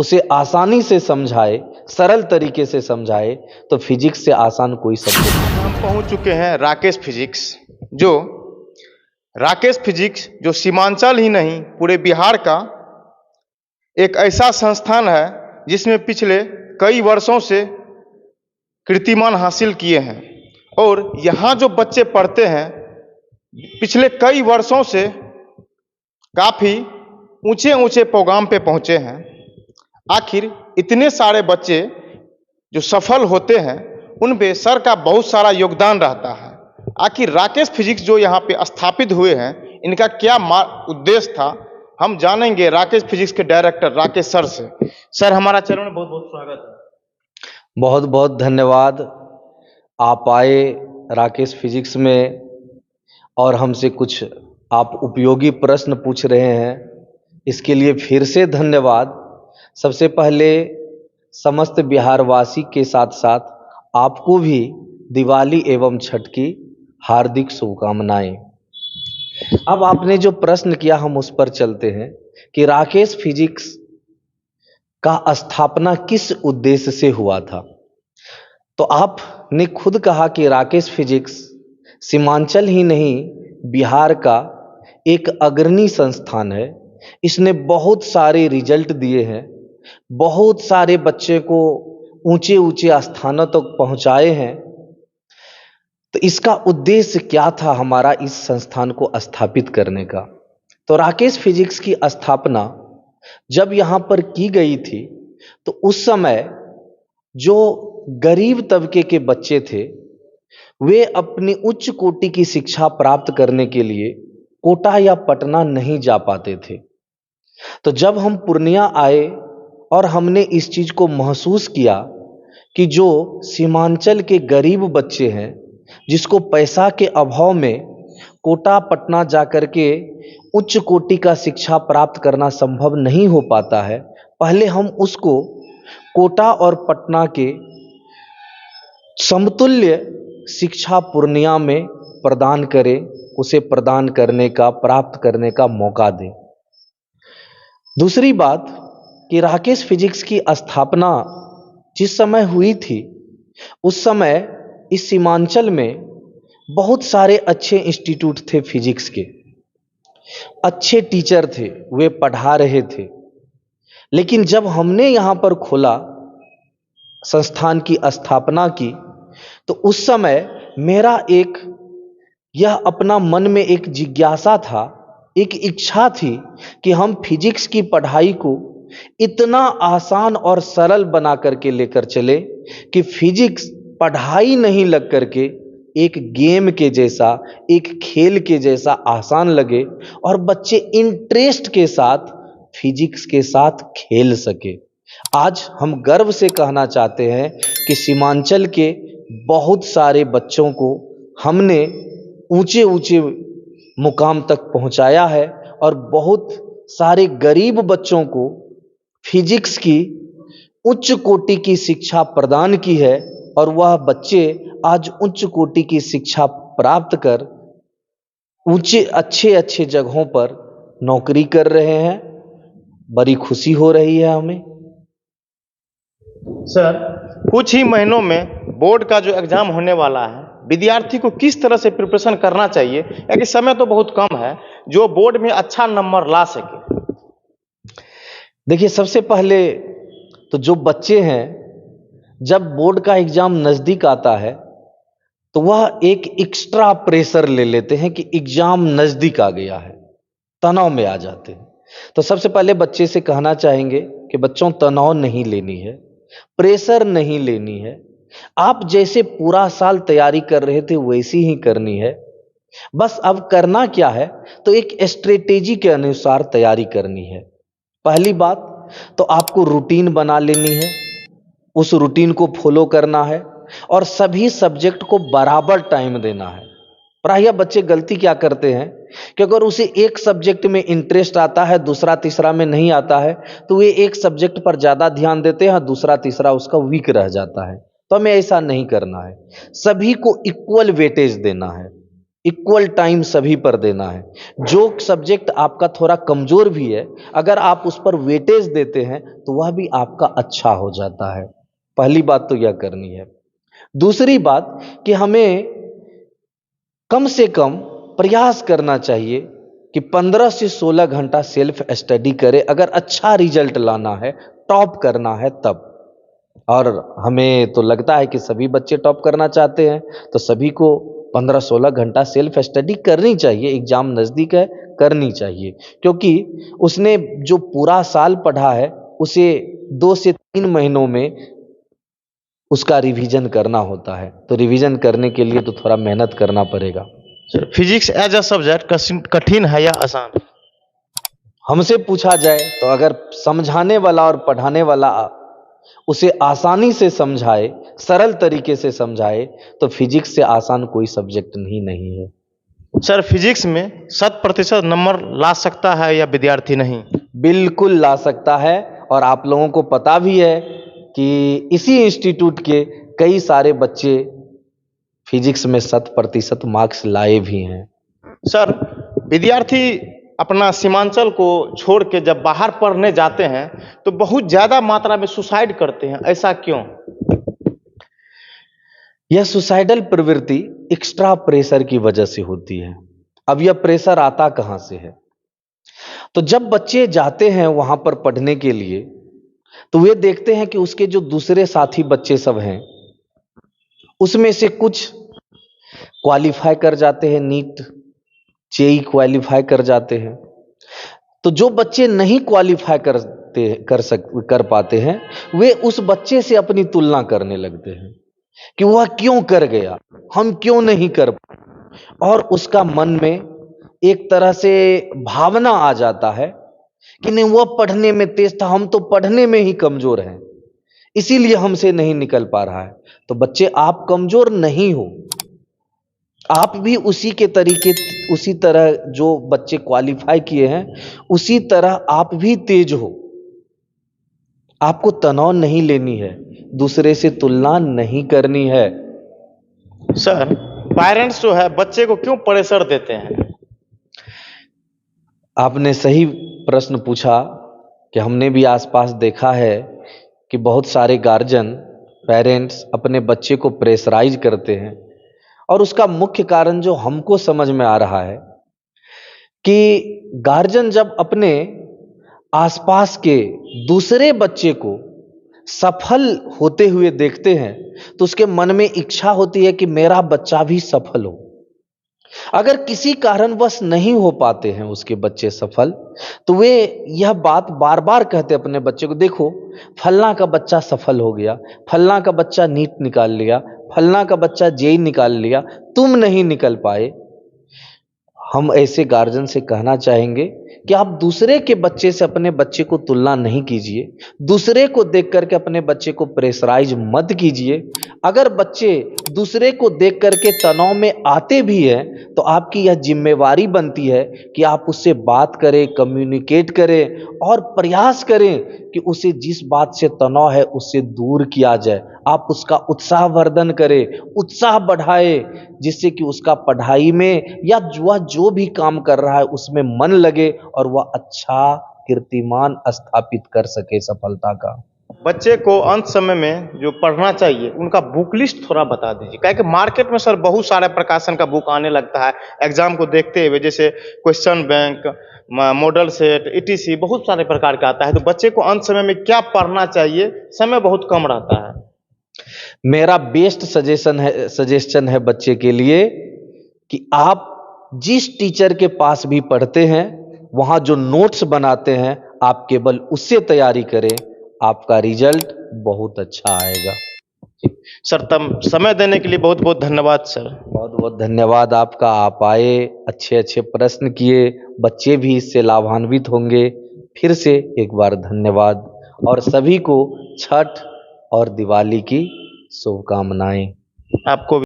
उसे आसानी से समझाए, सरल तरीके से समझाए, तो फिजिक्स से आसान कोई सब्जेक्ट नहीं। हम पहुंच चुके हैं राकेश फिजिक्स। राकेश फिजिक्स जो सीमांचल ही नहीं पूरे बिहार का एक ऐसा संस्थान है जिसमें पिछले कई वर्षों से कीर्तिमान हासिल किए हैं। और यहाँ जो बच्चे पढ़ते हैं पिछले कई वर्षों से काफ़ी ऊंचे ऊंचे प्रोग्राम पे पहुँचे हैं। आखिर इतने सारे बच्चे जो सफल होते हैं उनपे सर का बहुत सारा योगदान रहता है। आखिर राकेश फिजिक्स जो यहाँ पे स्थापित हुए हैं इनका क्या उद्देश्य था, हम जानेंगे राकेश फिजिक्स के डायरेक्टर राकेश सर से। सर, हमारा चैनल में बहुत बहुत स्वागत है। बहुत बहुत धन्यवाद। आप आए राकेश फिजिक्स में और हमसे कुछ आप उपयोगी प्रश्न पूछ रहे हैं, इसके लिए फिर से धन्यवाद। सबसे पहले समस्त बिहारवासी के साथ साथ आपको भी दिवाली एवं छठ की हार्दिक शुभकामनाएं। अब आपने जो प्रश्न किया हम उस पर चलते हैं कि राकेश फिजिक्स का स्थापना किस उद्देश्य से हुआ था। तो आपने खुद कहा कि राकेश फिजिक्स सीमांचल ही नहीं बिहार का एक अग्रणी संस्थान है। इसने बहुत सारे रिजल्ट दिए हैं, बहुत सारे बच्चे को ऊंचे ऊंचे स्थानों तक पहुंचाए हैं। तो इसका उद्देश्य क्या था हमारा इस संस्थान को स्थापित करने का। तो राकेश फिजिक्स की स्थापना जब यहाँ पर की गई थी तो उस समय जो गरीब तबके के बच्चे थे वे अपनी उच्च कोटि की शिक्षा प्राप्त करने के लिए कोटा या पटना नहीं जा पाते थे। तो जब हम पूर्णिया आए और हमने इस चीज को महसूस किया कि जो सीमांचल के गरीब बच्चे हैं जिसको पैसा के अभाव में कोटा पटना जाकर के उच्च कोटि का शिक्षा प्राप्त करना संभव नहीं हो पाता है, पहले हम उसको कोटा और पटना के समतुल्य शिक्षा पूर्णिया में प्रदान करें, उसे प्रदान करने का, प्राप्त करने का मौका दें। दूसरी बात कि राकेश फिजिक्स की स्थापना जिस समय हुई थी उस समय इस सीमांचल में बहुत सारे अच्छे इंस्टीट्यूट थे फिजिक्स के, अच्छे टीचर थे, वे पढ़ा रहे थे। लेकिन जब हमने यहाँ पर खोला, संस्थान की स्थापना की, तो उस समय मेरा यह अपना मन में एक जिज्ञासा था, एक इच्छा थी कि हम फिजिक्स की पढ़ाई को इतना आसान और सरल बना करके लेकर चले कि फिजिक्स पढ़ाई नहीं लग करके एक गेम के जैसा, एक खेल के जैसा आसान लगे और बच्चे इंटरेस्ट के साथ फिजिक्स के साथ खेल सके। आज हम गर्व से कहना चाहते हैं कि सीमांचल के बहुत सारे बच्चों को हमने ऊंचे ऊंचे मुकाम तक पहुंचाया है और बहुत सारे गरीब बच्चों को फिजिक्स की उच्च कोटि की शिक्षा प्रदान की है और वह बच्चे आज उच्च कोटि की शिक्षा प्राप्त कर ऊंचे अच्छे जगहों पर नौकरी कर रहे हैं। बड़ी खुशी हो रही है हमें। सर, कुछ ही महीनों में बोर्ड का जो एग्जाम होने वाला है, विद्यार्थी को किस तरह से प्रिपरेशन करना चाहिए, क्योंकि समय तो बहुत कम है, जो बोर्ड में अच्छा नंबर ला सके। देखिए, सबसे पहले तो जो बच्चे हैं जब बोर्ड का एग्जाम नजदीक आता है तो वह एक एक्स्ट्रा प्रेशर ले लेते हैं कि एग्जाम नजदीक आ गया है, तनाव में आ जाते हैं। तो सबसे पहले बच्चे से कहना चाहेंगे कि बच्चों, तनाव नहीं लेनी है, प्रेशर नहीं लेनी है। आप जैसे पूरा साल तैयारी कर रहे थे वैसी ही करनी है। बस अब करना क्या है, तो एक स्ट्रेटेजी के अनुसार तैयारी करनी है। पहली बात तो आपको रूटीन बना लेनी है, उस रूटीन को फॉलो करना है और सभी सब्जेक्ट को बराबर टाइम देना है। प्रायः बच्चे गलती क्या करते हैं कि अगर उसे एक सब्जेक्ट में इंटरेस्ट आता है, दूसरा तीसरा में नहीं आता है, तो वे एक सब्जेक्ट पर ज़्यादा ध्यान देते हैं, दूसरा तीसरा उसका वीक रह जाता है। तो हमें ऐसा नहीं करना है, सभी को इक्वल वेटेज देना है। इक्वल टाइम सभी पर देना है। जो सब्जेक्ट आपका थोड़ा कमजोर भी है, अगर आप उस पर वेटेज देते हैं तो वह भी आपका अच्छा हो जाता है। पहली बात तो यह करनी है। दूसरी बात कि हमें कम से कम प्रयास करना चाहिए कि 15 से 16 घंटा सेल्फ स्टडी करें, अगर अच्छा रिजल्ट लाना है, टॉप करना है तब। और हमें तो लगता है कि सभी बच्चे टॉप करना चाहते हैं, तो सभी को 15-16 घंटा सेल्फ स्टडी करनी चाहिए। एग्जाम नज़दीक है, करनी चाहिए, क्योंकि उसने जो पूरा साल पढ़ा है उसे 2 से 3 महीनों में उसका रिवीजन करना होता है। तो रिवीजन करने के लिए तो थोड़ा मेहनत करना पड़ेगा। Sir, physics as a subject कठिन है या आसान? हमसे पूछा जाए तो अगर समझाने वाला और पढ़ाने वाला उसे आसानी से समझाए, सरल तरीके से समझाए, तो फिजिक्स से आसान कोई सब्जेक्ट नहीं है। सर, फिजिक्स में 100% नंबर ला सकता है या विद्यार्थी नहीं? बिल्कुल ला सकता है, और आप लोगों को पता भी है कि इसी इंस्टीट्यूट के कई सारे बच्चे फिजिक्स में 100% मार्क्स लाए भी हैं। सर, विद्यार्थी अपना सीमांचल को छोड़ के जब बाहर पढ़ने जाते हैं तो बहुत ज़्यादा मात्रा में सुसाइड करते हैं, ऐसा क्यों? यह सुसाइडल प्रवृत्ति एक्स्ट्रा प्रेशर की वजह से होती है। अब यह प्रेशर आता कहां से है? तो जब बच्चे जाते हैं वहां पर पढ़ने के लिए, तो वे देखते हैं कि उसके जो दूसरे साथी बच्चे सब हैं, उसमें से कुछ क्वालिफाई कर जाते हैं, नीट जेई क्वालिफाई कर जाते हैं। तो जो बच्चे नहीं क्वालिफाई कर पाते हैं, वे उस बच्चे से अपनी तुलना करने लगते हैं कि वह क्यों कर गया, हम क्यों नहीं कर पाए। और उसका मन में एक तरह से भावना आ जाता है कि नहीं, वह पढ़ने में तेज था, हम तो पढ़ने में ही कमजोर हैं, इसीलिए हमसे नहीं निकल पा रहा है। तो बच्चे, आप कमजोर नहीं हो, आप भी उसी तरह जो बच्चे क्वालिफाई किए हैं, उसी तरह आप भी तेज हो। आपको तनाव नहीं लेनी है, दूसरे से तुलना नहीं करनी है। सर, पेरेंट्स जो है बच्चे को क्यों प्रेशर देते हैं? आपने सही प्रश्न पूछा कि हमने भी आसपास देखा है कि बहुत सारे गार्जियन, पेरेंट्स अपने बच्चे को प्रेशराइज करते हैं। और उसका मुख्य कारण जो हमको समझ में आ रहा है कि गार्जियन जब अपने आसपास के दूसरे बच्चे को सफल होते हुए देखते हैं, तो उसके मन में इच्छा होती है कि मेरा बच्चा भी सफल हो। अगर किसी कारणवश नहीं हो पाते हैं उसके बच्चे सफल, तो वे यह बात बार बार कहते अपने बच्चे को, देखो फलना का बच्चा सफल हो गया, फलना का बच्चा नीट निकाल लिया, फलना का बच्चा जेई निकाल लिया, तुम नहीं निकल पाए। हम ऐसे गार्जियन से कहना चाहेंगे कि आप दूसरे के बच्चे से अपने बच्चे को तुलना नहीं कीजिए, दूसरे को देख करके अपने बच्चे को प्रेशराइज मत कीजिए। अगर बच्चे दूसरे को देख करके तनाव में आते भी हैं, तो आपकी यह जिम्मेवारी बनती है कि आप उससे बात करें, कम्युनिकेट करें और प्रयास करें कि उसे जिस बात से तनाव है उससे दूर किया जाए। आप उसका उत्साहवर्धन करें, उत्साह बढ़ाए, जिससे कि उसका पढ़ाई में या वह जो भी काम कर रहा है उसमें मन लगे और वह अच्छा कीर्तिमान स्थापित कर सके सफलता का। बच्चे को अंत समय में जो पढ़ना चाहिए उनका बुक लिस्ट थोड़ा बता दीजिए, क्या कि मार्केट में सर बहुत सारे प्रकाशन का बुक आने लगता है एग्जाम को देखते हुए, जैसे question bank, model set, etc, बहुत सारे प्रकार का आता है। तो बच्चे को अंत समय में क्या पढ़ना चाहिए? समय बहुत कम रहता है। मेरा बेस्ट सजेशन है बच्चे के लिए कि आप जिस टीचर के पास भी पढ़ते हैं, वहां जो नोट्स बनाते हैं, आप केवल उससे तैयारी करें, आपका रिजल्ट बहुत अच्छा आएगा। सर, तब समय देने के लिए बहुत बहुत धन्यवाद सर। बहुत बहुत धन्यवाद आपका, आप आए, अच्छे अच्छे प्रश्न किए, बच्चे भी इससे लाभान्वित होंगे। फिर से एक बार धन्यवाद, और सभी को छठ और दिवाली की शुभकामनाएं। आपको भी।